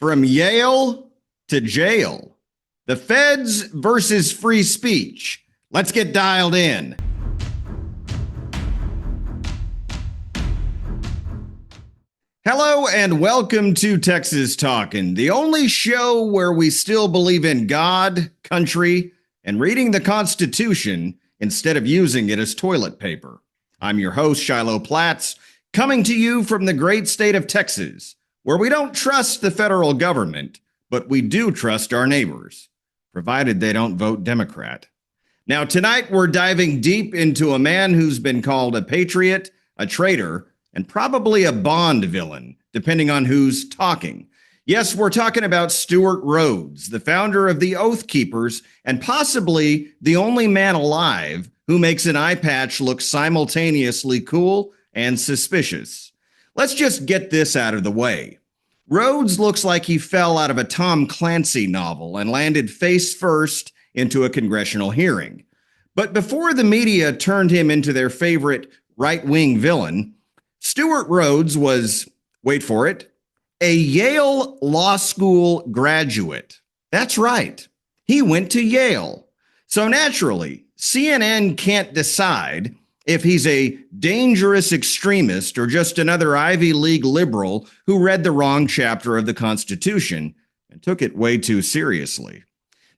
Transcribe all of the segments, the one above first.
From Yale to jail. The feds versus free speech. Let's get dialed in. Hello and welcome to Texas Talkin, the only show where we still believe in God, country, and reading the Constitution instead of using it as toilet paper. I'm your host, Shiloh Platts, coming to you from the great state of Texas, where we don't trust the federal government, but we do trust our neighbors, provided they don't vote Democrat. Now, tonight we're diving deep into a man who's been called a patriot, a traitor, and probably a Bond villain, depending on who's talking. Yes, we're talking about Stewart Rhodes, the founder of the Oath Keepers, and possibly the only man alive who makes an eye patch look simultaneously cool and suspicious. Let's just get this out of the way. Rhodes looks like he fell out of a Tom Clancy novel and landed face first into a congressional hearing. But before the media turned him into their favorite right-wing villain, Stewart Rhodes was, wait for it, a Yale Law School graduate. That's right. He went to Yale. So naturally, CNN can't decide if he's a dangerous extremist or just another Ivy League liberal who read the wrong chapter of the Constitution and took it way too seriously.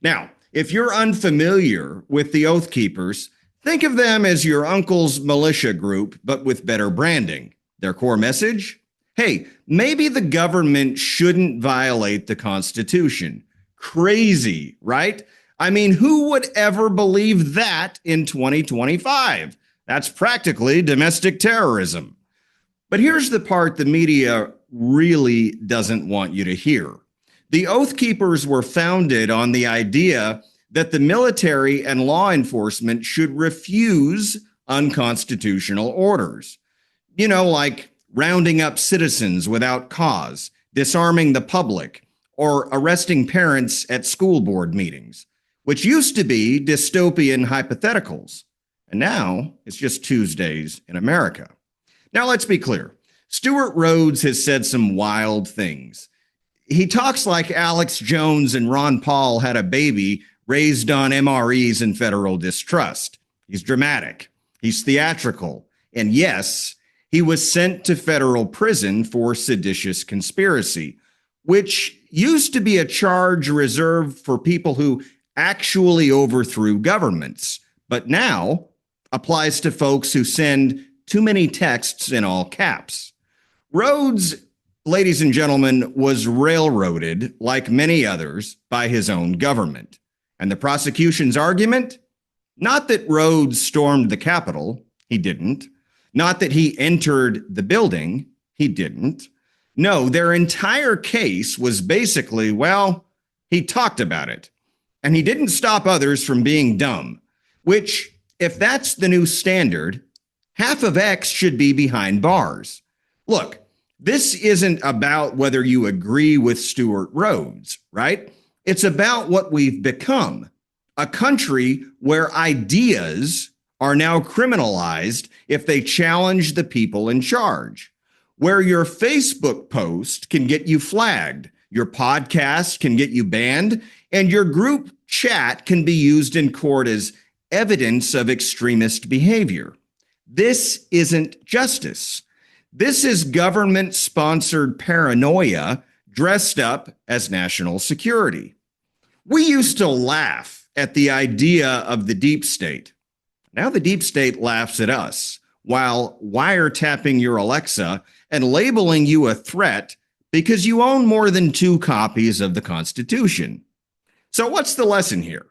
Now, if you're unfamiliar with the Oath Keepers, think of them as your uncle's militia group, but with better branding. Their core message? Hey, maybe the government shouldn't violate the Constitution. Crazy, right? I mean, who would ever believe that in 2025? That's practically domestic terrorism. But here's the part the media really doesn't want you to hear. The Oath Keepers were founded on the idea that the military and law enforcement should refuse unconstitutional orders. You know, like rounding up citizens without cause, disarming the public, or arresting parents at school board meetings, which used to be dystopian hypotheticals. And now it's just Tuesdays in America. Now, let's be clear. Stewart Rhodes has said some wild things. He talks like Alex Jones and Ron Paul had a baby raised on MREs and federal distrust. He's dramatic. He's theatrical. And yes, he was sent to federal prison for seditious conspiracy, which used to be a charge reserved for people who actually overthrew governments, but now applies to folks who send too many texts in all caps. Rhodes, ladies and gentlemen, was railroaded, like many others, by his own government. And the prosecution's argument? Not that Rhodes stormed the Capitol. He didn't. Not that he entered the building. He didn't. No, their entire case was basically, well, he talked about it. And he didn't stop others from being dumb, which, if that's the new standard, half of X should be behind bars. Look, this isn't about whether you agree with Stewart Rhodes, right? It's about what we've become, a country where ideas are now criminalized if they challenge the people in charge, where your Facebook post can get you flagged, your podcast can get you banned, and your group chat can be used in court as evidence of extremist behavior. This isn't justice. This is government-sponsored paranoia dressed up as national security. We used to laugh at the idea of the deep state. Now the deep state laughs at us while wiretapping your Alexa and labeling you a threat because you own more than 2 copies of the Constitution. So what's the lesson here?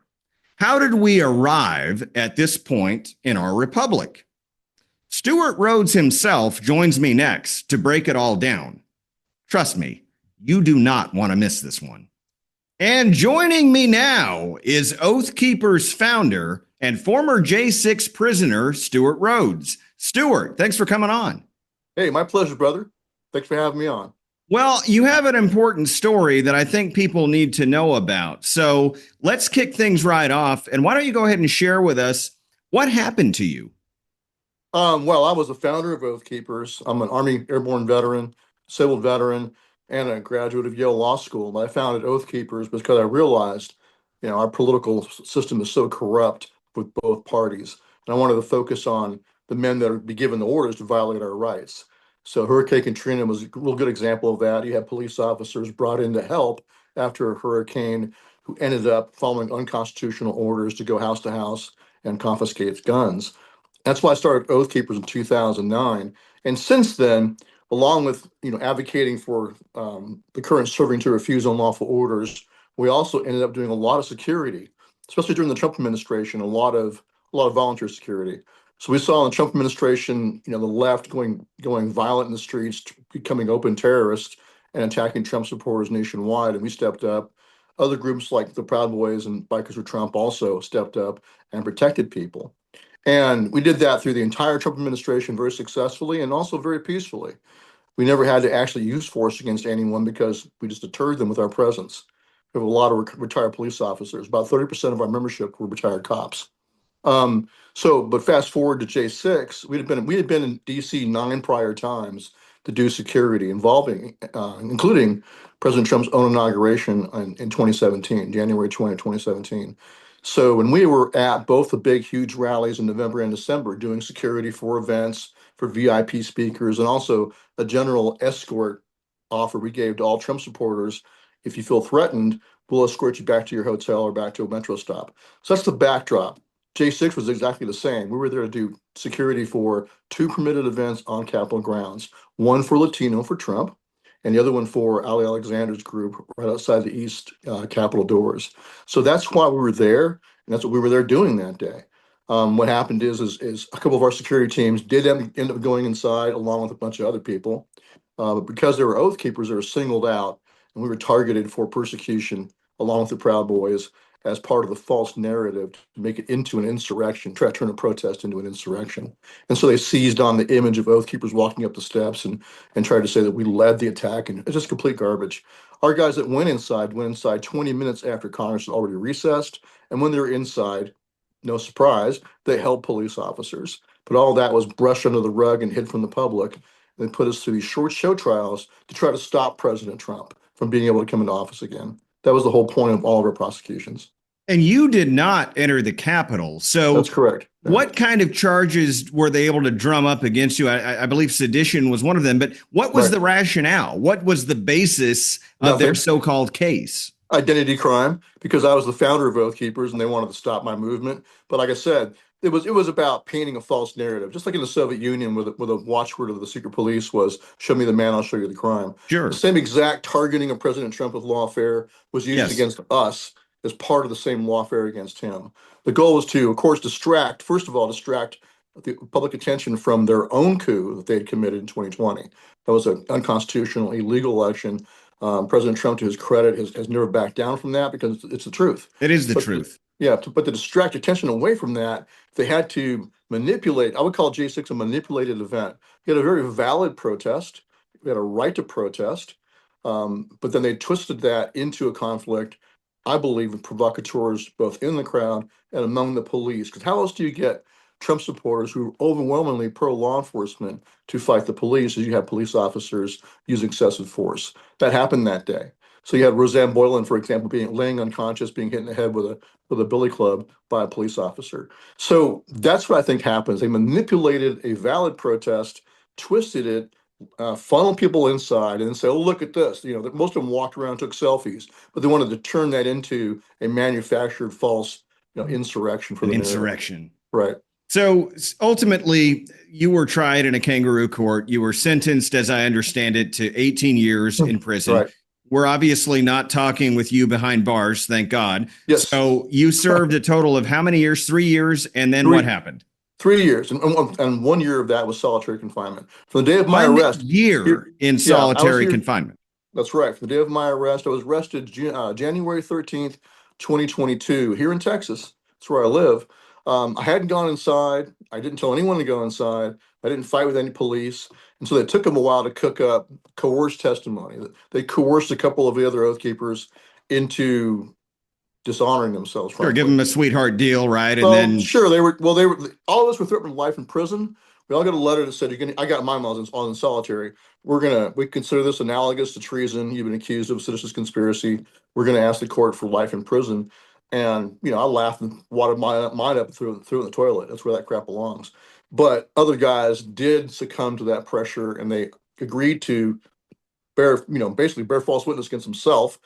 How did we arrive at this point in our republic? Stewart Rhodes himself joins me next to break it all down. Trust me, you do not want to miss this one. And joining me now is Oath Keepers founder and former J6 prisoner, Stewart Rhodes. Stewart, thanks for coming on. Hey, my pleasure, brother. Thanks for having me on. Well, you have an important story that I think people need to know about. So let's kick things right off. And why don't you go ahead and share with us what happened to you? Well, I was a founder of Oath Keepers. I'm an Army airborne veteran, civil veteran, and a graduate of Yale Law School. And I founded Oath Keepers because I realized, our political system is so corrupt with both parties. And I wanted to focus on the men that would be given the orders to violate our rights. So Hurricane Katrina was a real good example of that. You had police officers brought in to help after a hurricane who ended up following unconstitutional orders to go house to house and confiscate guns. That's why I started Oath Keepers in 2009. And since then, along with advocating for the current serving to refuse unlawful orders, we also ended up doing a lot of security, especially during the Trump administration, a lot of volunteer security. So we saw in the Trump administration, the left going violent in the streets, becoming open terrorists and attacking Trump supporters nationwide, and we stepped up. Other groups like the Proud Boys and Bikers for Trump also stepped up and protected people. And we did that through the entire Trump administration very successfully and also very peacefully. We never had to actually use force against anyone because we just deterred them with our presence. We have a lot of retired police officers. About 30% of our membership were retired cops. But fast forward to J6, we had been in DC 9 prior times to do security involving, including President Trump's own inauguration in 2017, January 20, 2017. So when we were at both the big, huge rallies in November and December, doing security for events, for VIP speakers, and also a general escort offer we gave to all Trump supporters. If you feel threatened, we'll escort you back to your hotel or back to a metro stop. So that's the backdrop. J6 was exactly the same. We were there to do security for 2 permitted events on Capitol grounds, one for Latino for Trump, and the other one for Ali Alexander's group right outside the East Capitol doors. So that's why we were there, and that's what we were there doing that day. What happened is a couple of our security teams did end up going inside along with a bunch of other people. But because they were Oath Keepers, they were singled out, and we were targeted for persecution along with the Proud Boys as part of the false narrative to make it into an insurrection, try to turn a protest into an insurrection. And so they seized on the image of Oath Keepers walking up the steps and tried to say that we led the attack, and it's just complete garbage. Our guys that went inside 20 minutes after Congress had already recessed, and when they were inside, no surprise, they held police officers. But all that was brushed under the rug and hid from the public. They put us through these short show trials to try to stop President Trump from being able to come into office again. That was the whole point of all of our prosecutions. And you did not enter the Capitol. So That's correct. Yeah. What kind of charges were they able to drum up against you? I believe sedition was one of them, but what was the rationale? What was the basis of their so-called case? Identity crime, because I was the founder of Oath Keepers and they wanted to stop my movement. But like I said, it was about painting a false narrative, just like in the Soviet Union, where the watchword of the secret police was "Show me the man, I'll show you the crime." Sure. The same exact targeting of President Trump with lawfare was used against us as part of the same lawfare against him. The goal was to, of course, distract the public attention from their own coup that they had committed in 2020. That was an unconstitutional, illegal election. President Trump, to his credit, has never backed down from that because it's the truth. It is the truth. But to distract attention away from that, they had to manipulate. I would call J6 a manipulated event. We had a very valid protest. We had a right to protest. But then they twisted that into a conflict, I believe, with provocateurs both in the crowd and among the police. Because how else do you get Trump supporters who are overwhelmingly pro-law enforcement to fight the police as you have police officers use excessive force? That happened that day. So you had Roseanne Boylan, for example, laying unconscious, being hit in the head with a billy club by a police officer. So that's what I think happens. They manipulated a valid protest, twisted it, funnel people inside, and then say, "Oh, look at this." Most of them walked around, took selfies, but they wanted to turn that into a manufactured false, insurrection for the insurrection. Right. So ultimately, you were tried in a kangaroo court. You were sentenced, as I understand it, to 18 years in prison. Right. We're obviously not talking with you behind bars, thank God. Yes. So you served a total of how many years? 3 years. And then what happened? 3 years, and 1 year of that was solitary confinement. From the day of my arrest, 1 year in solitary confinement. That's right. From the day of my arrest, I was arrested January 13th, 2022, here in Texas. That's where I live. I hadn't gone inside. I didn't tell anyone to go inside. I didn't fight with any police. And so it took them a while to cook up coerced testimony. They coerced a couple of the other Oath Keepers into dishonoring themselves. Sure, give them a sweetheart deal, right? And then sure, they were all of us were threatened with life in prison. We all got a letter that said you can. I got mine while I was in solitary. We consider this analogous to treason. You've been accused of seditious conspiracy. We're gonna ask the court for life in prison. And I laughed and watered my mine up and threw it in the toilet. That's where that crap belongs. But other guys did succumb to that pressure, and they agreed to basically bear false witness against himself,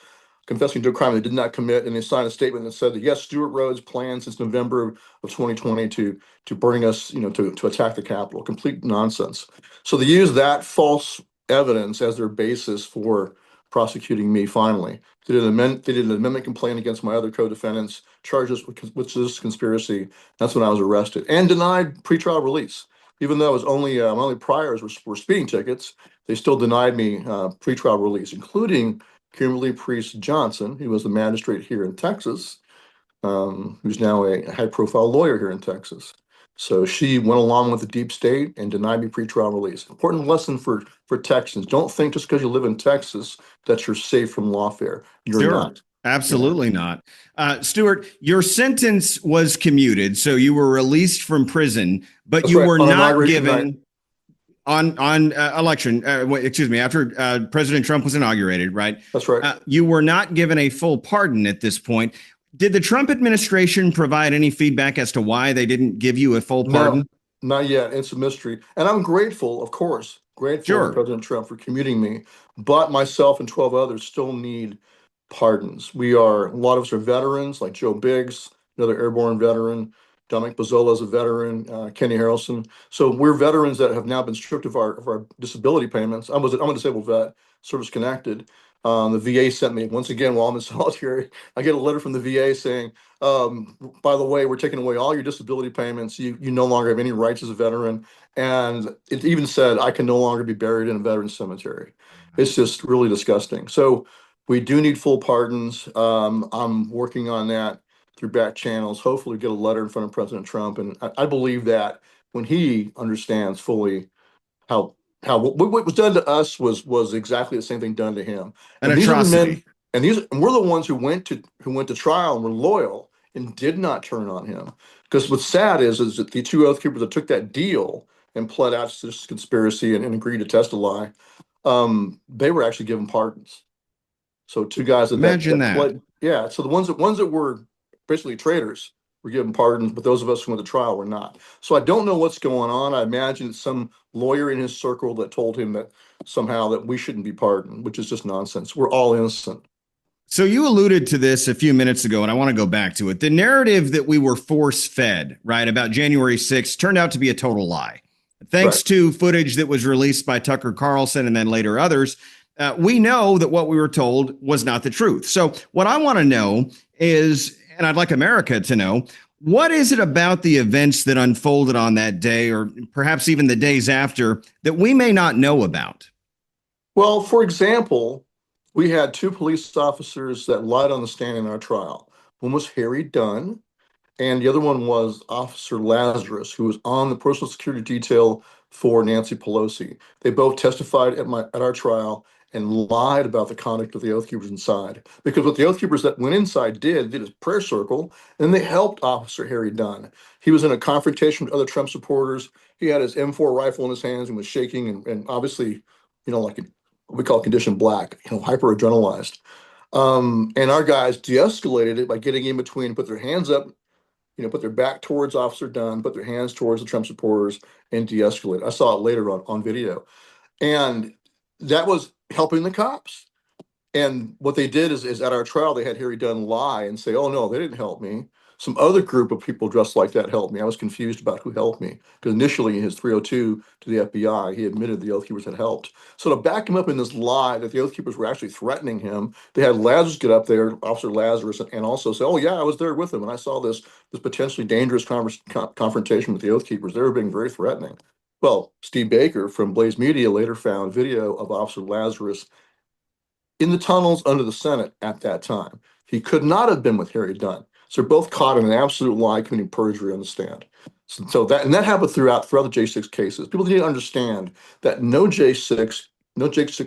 confessing to a crime they did not commit, and they signed a statement that said that yes, Stuart Rhodes planned since November of 2020 to bring us, to attack the Capitol. Complete nonsense. So they used that false evidence as their basis for prosecuting me. Finally, they did an amendment complaint against my other co-defendants, charges with this conspiracy. That's when I was arrested and denied pretrial release, even though it was only my only priors were speeding tickets. They still denied me pretrial release, including Kimberly Priest Johnson, who was the magistrate here in Texas, who's now a high-profile lawyer here in Texas. So she went along with the deep state and denied me pretrial release. Important lesson for Texans: don't think just because you live in Texas that you're safe from lawfare. You're Sure. not. Absolutely not. Stuart, your sentence was commuted, so you were released from prison, but That's you right. were On not inauguration night. given on election. Excuse me, after President Trump was inaugurated, right? That's right. You were not given a full pardon at this point. Did the Trump administration provide any feedback as to why they didn't give you a full No, pardon? not yet. It's a mystery. And I'm grateful, of course, grateful to Sure. President Trump for commuting me. But myself and 12 others still need pardons. A lot of us are veterans, like Joe Biggs, another airborne veteran. Dominic Bazzola is a veteran, Kenny Harrelson. So we're veterans that have now been stripped of our disability payments. I'm a disabled vet, service connected. The VA sent me, once again, while I'm in solitary, I get a letter from the VA saying, by the way, we're taking away all your disability payments. You no longer have any rights as a veteran. And it even said I can no longer be buried in a veteran cemetery. It's just really disgusting. So we do need full pardons. I'm working on that through back channels. Hopefully get a letter in front of President Trump. And I believe that when he understands fully how what was done to us was exactly the same thing done to him. An And these are the men, atrocity. and we're the ones who went to trial and were loyal and did not turn on him. Because what's sad is that the two oath keepers that took that deal and pled out to this conspiracy and agreed to testify, they were actually given pardons. So two guys Imagine that that. pled, yeah. So the ones that were basically traitors were given pardons, but those of us who went to trial were not. So I don't know what's going on. I imagine it's some lawyer in his circle that told him that somehow that we shouldn't be pardoned, which is just nonsense. We're all innocent. So you alluded to this a few minutes ago, and I want to go back to it. The narrative that we were force fed, right, about January 6th turned out to be a total lie. Thanks Right. to footage that was released by Tucker Carlson and then later others, we know that what we were told was not the truth. So what I want to know is, and I'd like America to know, what is it about the events that unfolded on that day, or perhaps even the days after, that we may not know about? Well, for example, we had two police officers that lied on the stand in our trial. One was Harry Dunn, and the other one was Officer Lazarus, who was on the personal security detail for Nancy Pelosi. They both testified at our trial and lied about the conduct of the Oath Keepers inside. Because what the Oath Keepers that went inside did a prayer circle, and they helped Officer Harry Dunn. He was in a confrontation with other Trump supporters. He had his M4 rifle in his hands and was shaking and obviously, like what we call condition black, hyper adrenalized. And our guys de-escalated it by getting in between, put their hands up, put their back towards Officer Dunn, put their hands towards the Trump supporters, and de-escalate. I saw it later on video. And that was helping the cops. And what they did is at our trial, they had Harry Dunn lie and say, oh, no, they didn't help me. Some other group of people dressed like that helped me. I was confused about who helped me because initially in his 302 to the FBI, he admitted the Oath Keepers had helped. So to back him up in this lie that the Oath Keepers were actually threatening him, they had Lazarus get up there, Officer Lazarus, and also say, oh, yeah, I was there with him. And I saw this potentially dangerous confrontation with the Oath Keepers. They were being very threatening. Well, Steve Baker from Blaze Media later found video of Officer Lazarus in the tunnels under the Senate at that time. He could not have been with Harry Dunn. So they're both caught in an absolute lie, committing perjury on the stand. So that happened throughout the J6 cases. People need to understand that no J6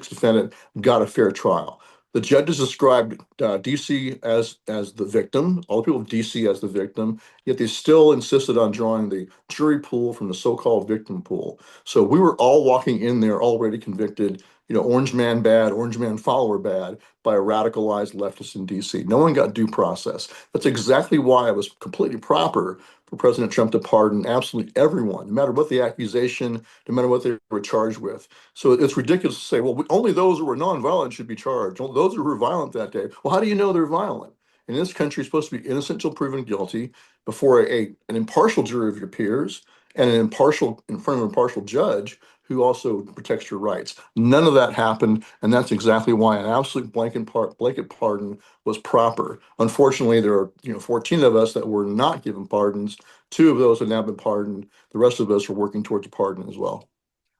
defendant got a fair trial. The judges described DC as the victim, all the people of DC as the victim, yet they still insisted on drawing the jury pool from the so-called victim pool. So we were all walking in there already convicted, orange man bad, orange man follower bad by a radicalized leftist in DC. No one got due process. That's exactly why it was completely proper for President Trump to pardon absolutely everyone, no matter what the accusation, no matter what they were charged with. So it's ridiculous to say, well, only those who were nonviolent should be charged. Only those who were violent that day. Well, how do you know they're violent? In this country, you're supposed to be innocent until proven guilty before an impartial jury of your peers and in front of an impartial judge who also protects your rights. None of that happened, and that's exactly why an absolute blanket pardon was proper. Unfortunately, there are 14 of us that were not given pardons. Two of those have now been pardoned. The rest of us are working towards a pardon as well.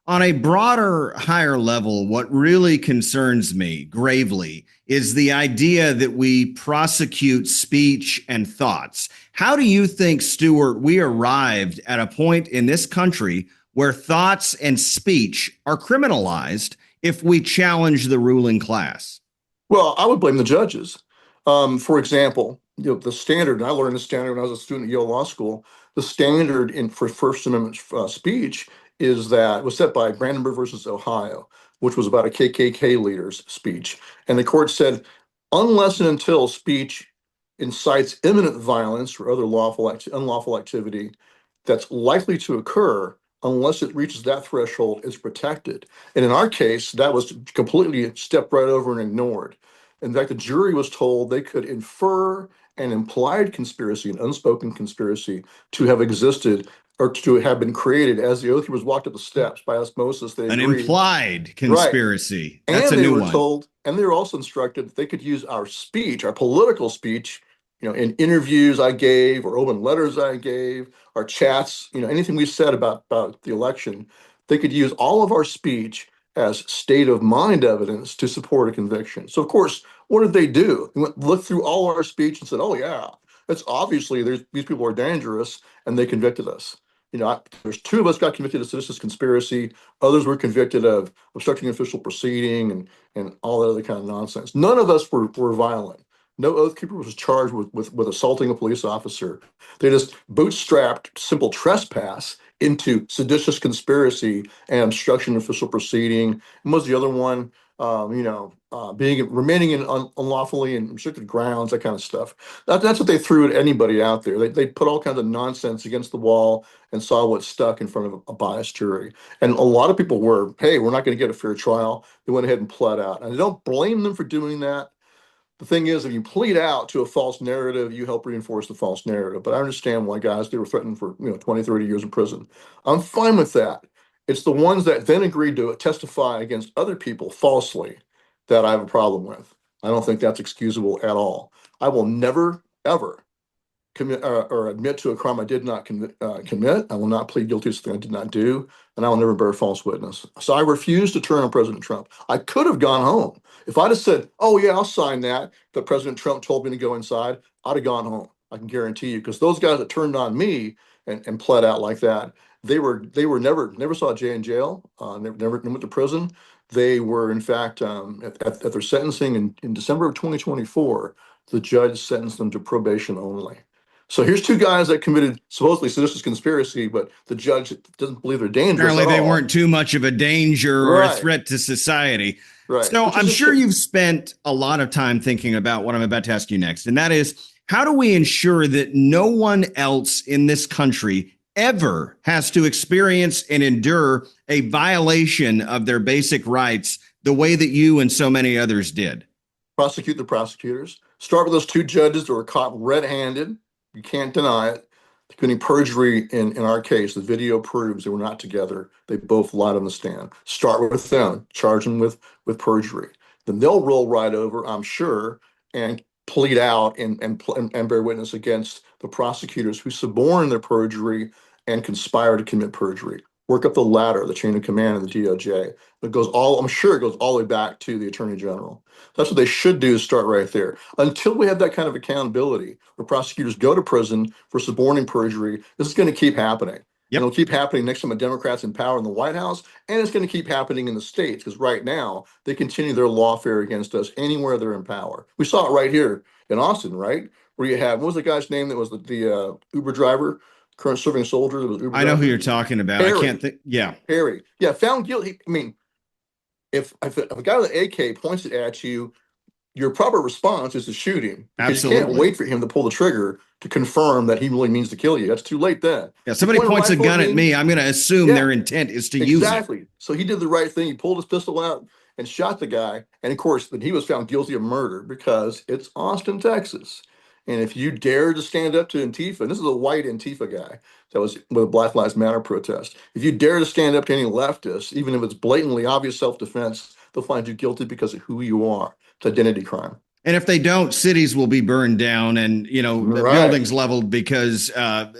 On a broader, higher level, what really concerns me gravely is the idea that we prosecute speech and thoughts. How do you think, Stuart, we arrived at a point in this country where thoughts and speech are criminalized if we challenge the ruling class? Well, I would blame the judges. For example, the standard, and I learned the standard when I was a student at Yale Law School, the standard for First Amendment speech is that was set by Brandenburg versus Ohio, which was about a KKK leader's speech. And the court said, unless and until speech incites imminent violence or other unlawful activity that's likely to occur, unless it reaches that threshold, is protected. And in our case, that was completely stepped right over and ignored. In fact, the jury was told they could infer an implied conspiracy, an unspoken conspiracy to have existed or to have been created as the oath keepers walked up the steps by osmosis. They An agreed. implied Right. conspiracy. That's And a they new were one. told, and they were also instructed that they could use our speech, our political speech, in interviews I gave or open letters I gave, our chats, anything we said about the election, they could use all of our speech as state of mind evidence to support a conviction. So of course, what did they do? They looked through all our speech and said, "Oh yeah, it's obviously these people are dangerous," and they convicted us. There's two of us got convicted of seditious conspiracy. Others were convicted of obstructing official proceeding and all that other kind of nonsense. None of us were violent. No oath keeper was charged with assaulting a police officer. They just bootstrapped simple trespass into seditious conspiracy and obstruction of official proceeding. And was the other one, remaining in unlawfully and restricted grounds, that kind of stuff. That's what they threw at anybody out there. They put all kinds of nonsense against the wall and saw what stuck in front of a biased jury. And a lot of people were, hey, we're not going to get a fair trial. They went ahead and pled out. And I don't blame them for doing that. The thing is, if you plead out to a false narrative, you help reinforce the false narrative. But I understand why guys, they were threatened for 20, 30 years in prison. I'm fine with that. It's the ones that then agreed to testify against other people falsely that I have a problem with. I don't think that's excusable at all. I will never, ever commit or admit to a crime I did not commit. I will not plead guilty to something I did not do, and I will never bear false witness. So I refuse to turn on President Trump. I could have gone home. If I'd have said, "Oh yeah, I'll sign that," but President Trump told me to go inside, I'd have gone home. I can guarantee you, because those guys that turned on me and pled out like that, they were never saw a J in jail, never went to prison. They were, in fact, at their sentencing in December of 2024, the judge sentenced them to probation only. So here's two guys that committed supposedly seditious conspiracy, but the judge doesn't believe they're dangerous Apparently, at they all. weren't too much of a danger or a Right, threat to society. right. So Which is I'm just sure you've spent a lot of time thinking about what I'm about to ask you next. And that is, how do we ensure that no one else in this country ever has to experience and endure a violation of their basic rights the way that you and so many others did? prosecute the prosecutors. Start with those two judges that were caught red-handed. You can't deny it. Committing perjury in our case, the video proves they were not together. They both lied on the stand. Start with them, charge them with perjury. Then they'll roll right over, I'm sure, and plead out and bear witness against the prosecutors who suborn their perjury and conspire to commit perjury. Work up the ladder, the chain of command of the DOJ. It goes all, I'm sure it goes all the way back to the Attorney General. That's what they should do, is start right there. Until we have that kind of accountability, where prosecutors go to prison for suborning perjury, this is going to keep happening. Yep. it'll keep happening next time a Democrat's in power in the White House, and it's going to keep happening in the states because right now they continue their lawfare against us anywhere they're in power. We saw it right here in Austin, right? Where you have, what was the guy's name that was the Uber driver, current serving soldier that was Uber I know who driver? you're talking about. I can't Harry. think. Yeah, Harry. Yeah, found guilty. I mean, if a guy with an AK points it at you, your proper response is to shoot him because you can't absolutely. wait for him to pull the trigger to confirm that he really means to kill you. That's too late then. Yeah, He somebody pointed a points a rifle at gun at me. me. I'm going to assume Yeah, their intent is to use it. exactly. So he did the right thing. He pulled his pistol out and shot the guy. And of course, then he was found guilty of murder because it's Austin, Texas. And if you dare to stand up to Antifa, and this is a white Antifa guy that was with a Black Lives Matter protest. If you dare to stand up to any leftists, even if it's blatantly obvious self-defense, they'll find you guilty because of who you are. It's identity crime. And if they don't, cities will be burned down and, Right. buildings leveled because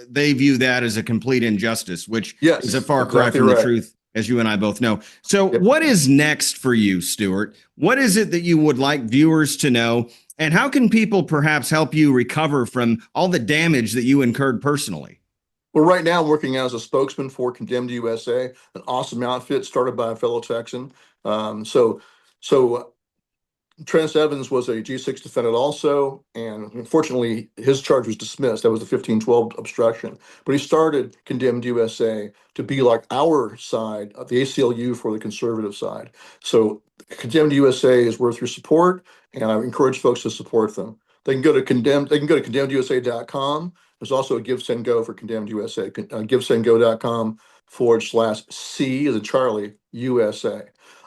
they view that as a complete injustice, which Yes, is a far cry exactly from the right. truth, as you and I both know. So Yep. what is next for you, Stuart? What is it that you would like viewers to know? And how can people perhaps help you recover from all the damage that you incurred personally? Well, right now I'm working as a spokesman for Condemned USA, an awesome outfit started by a fellow Texan. So Trent Evans was a G6 defendant also, and unfortunately his charge was dismissed. That was the 1512 obstruction. But he started Condemned USA to be like our side of the ACLU for the conservative side. So Condemned USA is worth your support, and I encourage folks to support them. They can go to condemnedusa.com. There's also a Give Send Go for Condemned USA. GiveSendGo.com/C as a Charlie USA.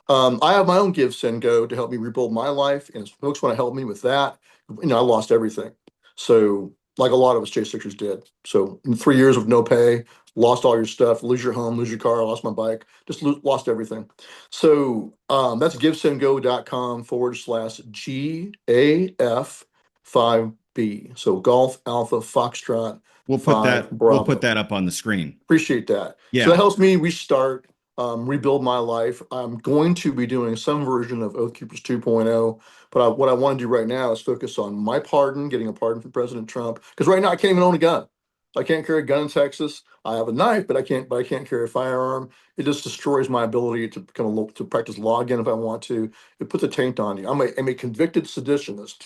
I have my own Give Send Go to help me rebuild my life, and if folks want to help me with that, I lost everything. So, like a lot of us J6ers did. So, in 3 years of no pay, lost all your stuff, lose your home, lose your car, lost my bike, just lost everything. So, that's GiveSendGo.com/GAF5B. So, Golf Alpha Foxtrot We'll put 5 that we'll put Bravo. that up on the screen. Appreciate that. So that Yeah. helps me restart, rebuild my life. I'm going to be doing some version of Oath Keepers 2.0, but what I want to do right now is focus on my pardon, getting a pardon from President Trump. Because right now I can't even own a gun. I can't carry a gun in Texas. I have a knife, but I can't carry a firearm. It just destroys my ability to to practice law again if I want to. It puts a taint on you. I'm a convicted seditionist.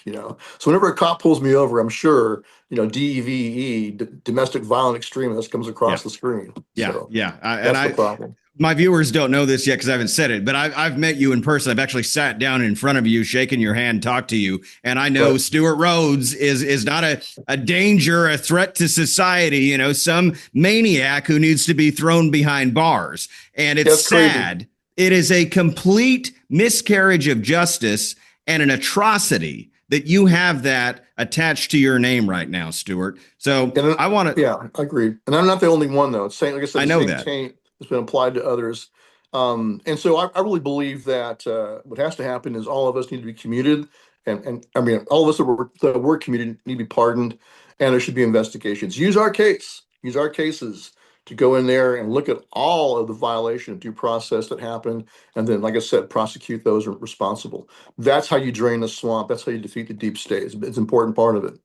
So whenever a cop pulls me over, I'm sure, DVE, domestic violent extremist, comes across Yeah. the screen. Yeah. So Yeah. that's the problem. My viewers don't know this yet because I haven't said it, but I've met you in person. I've actually sat down in front of you, shaken your hand, talked to you. And I know Right. Stuart Rhodes is not a danger, a threat to society, some maniac who needs to be thrown behind bars. And it's That's crazy. sad. It is a complete miscarriage of justice and an atrocity that you have that attached to your name right now, Stuart. So And I want to, yeah, I agree. And I'm not the only one though. It's saying, like I said, I the know same that. taint has been applied to others. And so I really believe that what has to happen is all of us need to be commuted, and I mean all of us that were commuted need to be pardoned, and there should be investigations. Use our cases to go in there and look at all of the violation of due process that happened, and then, like I said, prosecute those who are responsible. That's how you drain the swamp. That's how you defeat the deep state. It's an important part of it.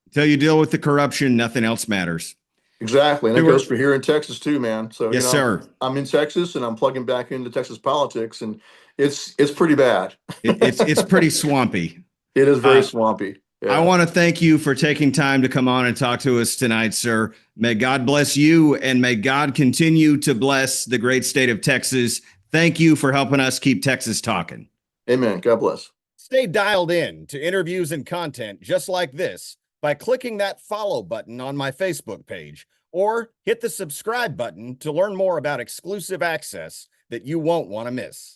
Until you deal with the corruption, nothing else matters. Exactly. And it Stuart, goes for here in Texas too, man. So, yes, sir. I'm in Texas and I'm plugging back into Texas politics, and it's pretty bad. It's pretty swampy. It is very Uh, swampy. I Yeah. want to thank you for taking time to come on and talk to us tonight, sir. May God bless you and may God continue to bless the great state of Texas. Thank you for helping us keep Texas talking. Amen. God bless. Stay dialed in to interviews and content just like this by clicking that follow button on my Facebook page, or hit the subscribe button to learn more about exclusive access that you won't want to miss.